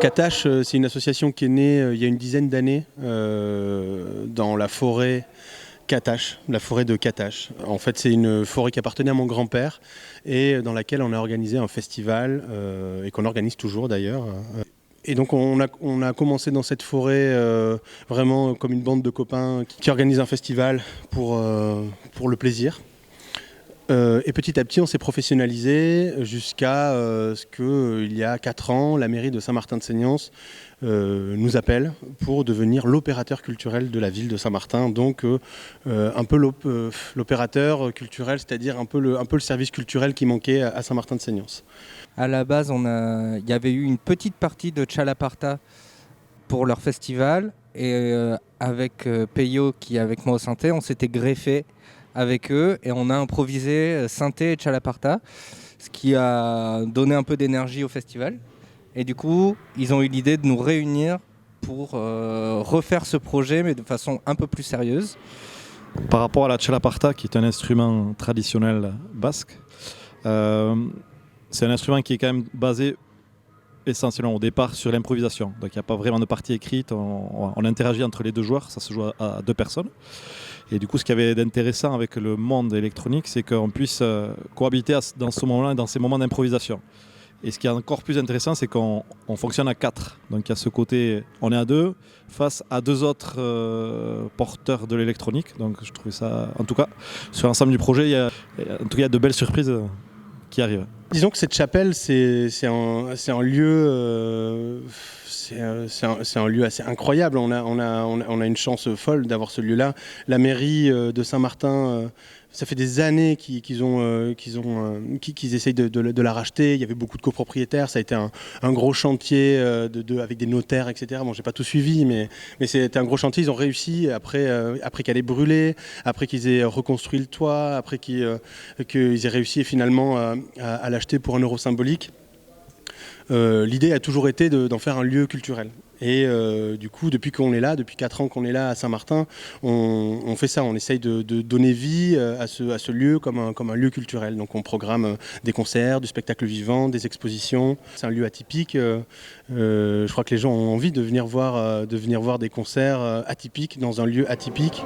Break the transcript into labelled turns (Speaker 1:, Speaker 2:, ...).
Speaker 1: Katash, c'est une association qui est née il y a une dizaine d'années dans la forêt Katash, la forêt de Katash. En fait, c'est une forêt qui appartenait à mon grand-père et dans laquelle on a organisé un festival et qu'on organise toujours d'ailleurs. Et donc on a commencé dans cette forêt vraiment comme une bande de copains qui organisent un festival pour le plaisir. Et petit à petit, on s'est professionnalisé jusqu'à ce qu'il y a 4 ans, la mairie de Saint-Martin-de-Seignances nous appelle pour devenir l'opérateur culturel de la ville de Saint-Martin. Donc un peu l'opérateur culturel, c'est-à-dire un peu le service culturel qui manquait à Saint-Martin-de-Seignances.
Speaker 2: À la base, il y avait eu une petite partie de Tchalaparta pour leur festival. Et avec Peyo, qui est avec moi au synthé, on s'était greffé avec eux et on a improvisé synthé et Tchalaparta, ce qui a donné un peu d'énergie au festival. Et du coup, ils ont eu l'idée de nous réunir pour refaire ce projet, mais de façon un peu plus sérieuse.
Speaker 3: Par rapport à la Tchalaparta, qui est un instrument traditionnel basque, c'est un instrument qui est quand même basé essentiellement au départ sur l'improvisation. Donc il n'y a pas vraiment de partie écrite, on interagit entre les deux joueurs, ça se joue à 2 personnes. Et du coup, ce qu'il y avait d'intéressant avec le monde électronique, c'est qu'on puisse cohabiter dans ce moment-là, dans ces moments d'improvisation. Et ce qui est encore plus intéressant, c'est qu'on fonctionne à 4. Donc il y a ce côté, on est à 2 face à 2 autres porteurs de l'électronique. Donc je trouvais ça, en tout cas, sur l'ensemble du projet, il y a de belles surprises qui arrivent.
Speaker 1: Disons que cette chapelle, c'est un lieu... C'est un lieu assez incroyable. On a une chance folle d'avoir ce lieu-là. La mairie de Saint-Martin, ça fait des années qu'ils essayent de la racheter. Il y avait beaucoup de copropriétaires. Ça a été un gros chantier avec des notaires, etc. Bon, j'ai pas tout suivi, mais c'était un gros chantier. Ils ont réussi après qu'elle ait brûlé, après qu'ils aient reconstruit le toit, après qu'ils aient réussi finalement à l'acheter pour 1 euro symbolique. L'idée a toujours été d'en faire un lieu culturel. Et du coup, depuis qu'on est là, depuis 4 ans qu'on est là à Saint-Martin, on fait ça, on essaye de donner vie à ce lieu comme un lieu culturel. Donc on programme des concerts, du spectacle vivant, des expositions. C'est un lieu atypique. Je crois que les gens ont envie de venir voir des concerts atypiques dans un lieu atypique.